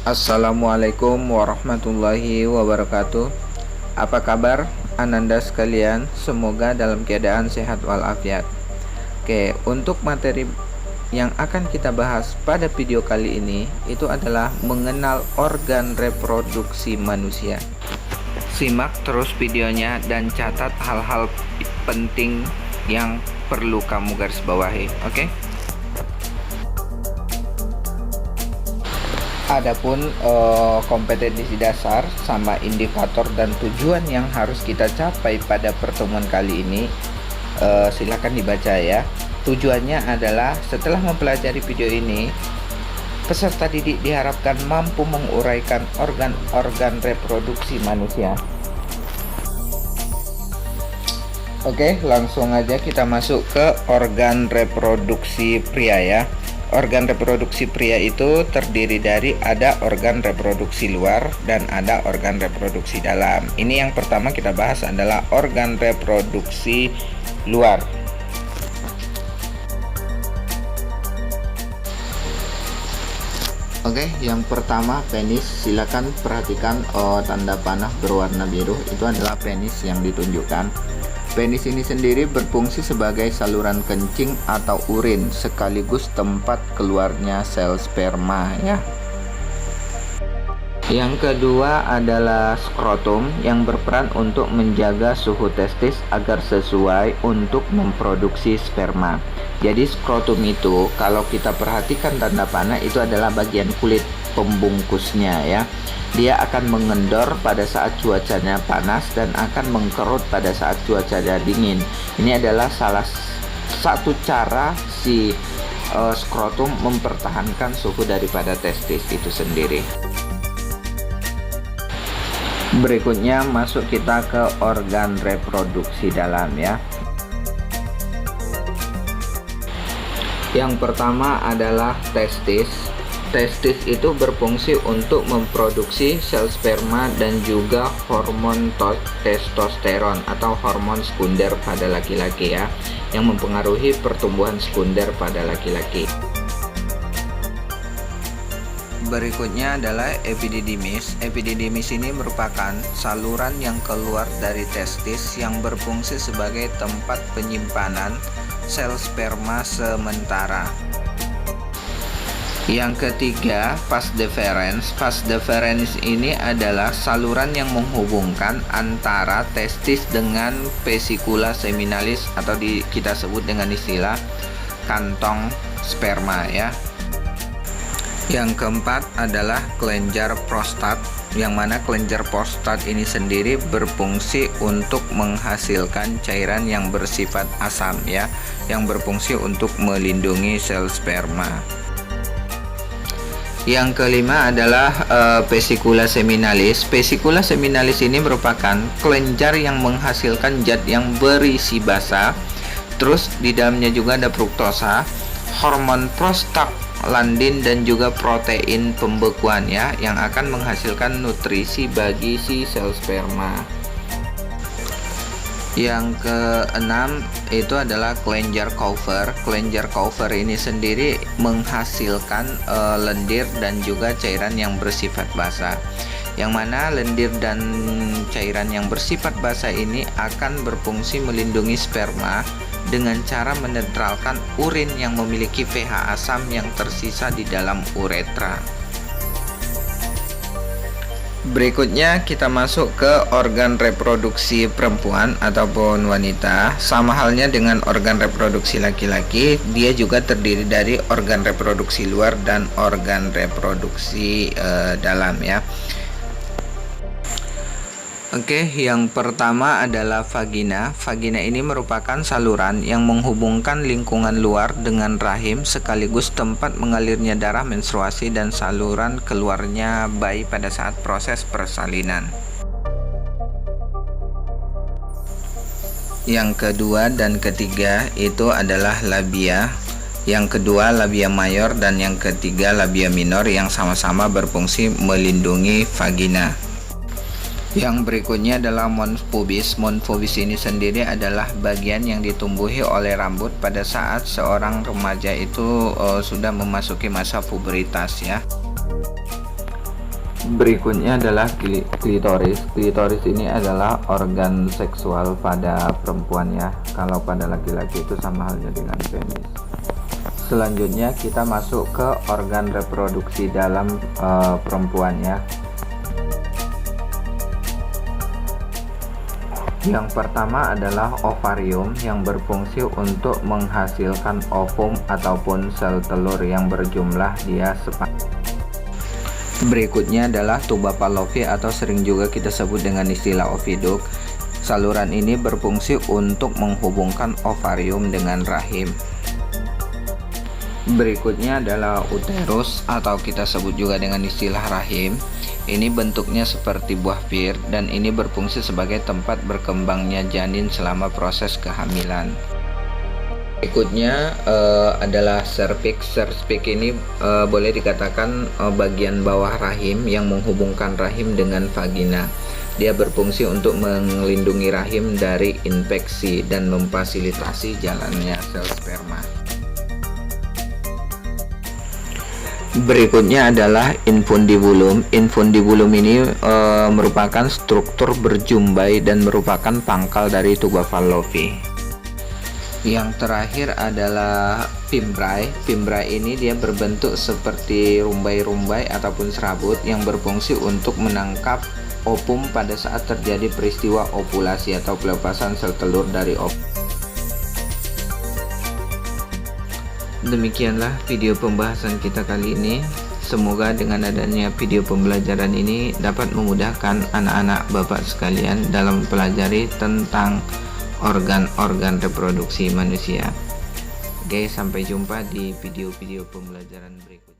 Assalamualaikum warahmatullahi wabarakatuh. Apa kabar Ananda sekalian? Semoga dalam keadaan sehat walafiat. Oke, untuk materi yang akan kita bahas pada video kali ini itu adalah mengenal organ reproduksi manusia. Simak terus videonya dan catat hal-hal penting yang perlu kamu garis bawahi, oke? Adapun kompetensi dasar sama indikator dan tujuan yang harus kita capai pada pertemuan kali ini, silakan dibaca ya. Tujuannya adalah setelah mempelajari video ini, peserta didik diharapkan mampu menguraikan organ-organ reproduksi manusia. Oke, langsung aja kita masuk ke organ reproduksi pria ya. Organ reproduksi pria itu terdiri dari ada organ reproduksi luar dan ada organ reproduksi dalam. Ini yang pertama kita bahas adalah organ reproduksi luar. Oke, yang pertama penis. Silakan perhatikan tanda panah berwarna biru itu adalah penis yang ditunjukkan. Penis ini sendiri berfungsi sebagai saluran kencing atau urin sekaligus tempat keluarnya sel sperma ya. Yang kedua adalah skrotum yang berperan untuk menjaga suhu testis agar sesuai untuk memproduksi sperma. Jadi skrotum itu kalau kita perhatikan tanda panah itu adalah bagian kulit pembungkusnya ya. Dia akan mengendor pada saat cuacanya panas dan akan mengkerut pada saat cuacanya dingin. Ini adalah salah satu cara si skrotum mempertahankan suhu daripada testis itu sendiri. Berikutnya masuk kita ke organ reproduksi dalam ya. Yang pertama adalah testis. Testis itu berfungsi untuk memproduksi sel sperma dan juga hormon testosteron atau hormon sekunder pada laki-laki ya, yang mempengaruhi pertumbuhan sekunder pada laki-laki. Berikutnya adalah epididymis. Epididymis ini merupakan saluran yang keluar dari testis yang berfungsi sebagai tempat penyimpanan sel sperma sementara. Yang ketiga, vas deferens. Vas deferens ini adalah saluran yang menghubungkan antara testis dengan vesicula seminalis atau kita sebut dengan istilah kantong sperma ya. Yang keempat adalah kelenjar prostat, yang mana kelenjar prostat ini sendiri berfungsi untuk menghasilkan cairan yang bersifat asam ya, yang berfungsi untuk melindungi sel sperma. Yang kelima adalah vesicula seminalis. Vesicula seminalis ini merupakan kelenjar yang menghasilkan zat yang berisi basa. Terus di dalamnya juga ada fruktosa, hormon prostaglandin dan juga protein pembekuan ya, yang akan menghasilkan nutrisi bagi si sel sperma. Yang keenam itu adalah kelenjar Cowper. Kelenjar Cowper ini sendiri menghasilkan lendir dan juga cairan yang bersifat basa. Yang mana lendir dan cairan yang bersifat basa ini akan berfungsi melindungi sperma dengan cara menetralkan urin yang memiliki pH asam yang tersisa di dalam uretra. Berikutnya kita masuk ke organ reproduksi perempuan ataupun wanita. Sama halnya dengan organ reproduksi laki-laki, dia juga terdiri dari organ reproduksi luar dan organ reproduksi dalam ya. Oke, yang pertama adalah vagina. Vagina ini merupakan saluran yang menghubungkan lingkungan luar dengan rahim sekaligus tempat mengalirnya darah menstruasi dan saluran keluarnya bayi pada saat proses persalinan. Yang kedua dan ketiga itu adalah labia. Yang kedua labia mayor dan yang ketiga labia minor yang sama-sama berfungsi melindungi vagina. Yang berikutnya adalah mons pubis. Mons pubis ini sendiri adalah bagian yang ditumbuhi oleh rambut pada saat seorang remaja itu sudah memasuki masa pubertas ya. Berikutnya adalah klitoris. Klitoris ini adalah organ seksual pada perempuan ya. Kalau pada laki-laki itu sama halnya dengan penis. Selanjutnya kita masuk ke organ reproduksi dalam perempuan ya. Yang pertama adalah ovarium yang berfungsi untuk menghasilkan ovum ataupun sel telur yang berjumlah dia sepanjang. Berikutnya adalah tuba Fallopi atau sering juga kita sebut dengan istilah oviduk. Saluran ini berfungsi untuk menghubungkan ovarium dengan rahim. Berikutnya adalah uterus atau kita sebut juga dengan istilah rahim. Ini bentuknya seperti buah pir dan ini berfungsi sebagai tempat berkembangnya janin selama proses kehamilan. Berikutnya adalah cervix. Cervix ini boleh dikatakan bagian bawah rahim yang menghubungkan rahim dengan vagina. Dia berfungsi untuk melindungi rahim dari infeksi dan memfasilitasi jalannya sel sperma. Berikutnya adalah infundibulum. Infundibulum ini merupakan struktur berjumbai dan merupakan pangkal dari tuba Fallopi. Yang terakhir adalah fimbriae. Fimbriae ini dia berbentuk seperti rumbai-rumbai ataupun serabut yang berfungsi untuk menangkap ovum pada saat terjadi peristiwa ovulasi atau pelepasan sel telur dari ovum. Demikianlah video pembahasan kita kali ini. Semoga dengan adanya video pembelajaran ini dapat memudahkan anak-anak Bapak sekalian dalam mempelajari tentang organ-organ reproduksi manusia. Oke, sampai jumpa di video-video pembelajaran berikutnya.